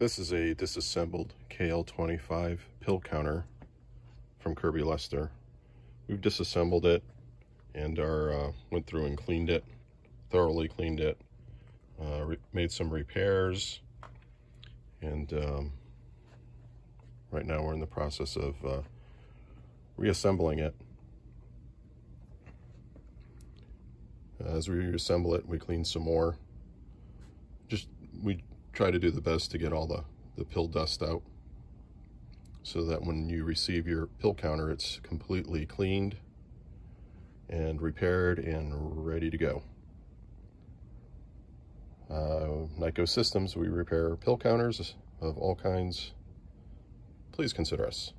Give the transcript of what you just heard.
This is a disassembled KL25 pill counter from Kirby. We've disassembled it and went through and cleaned it, thoroughly cleaned it, made some repairs, and right now we're in the process of reassembling it. As we reassemble it, we clean some more. We try to do the best to get all the pill dust out, so that when you receive your pill counter, it's completely cleaned and repaired and ready to go. Nyko Systems, we repair pill counters of all kinds. Please consider us.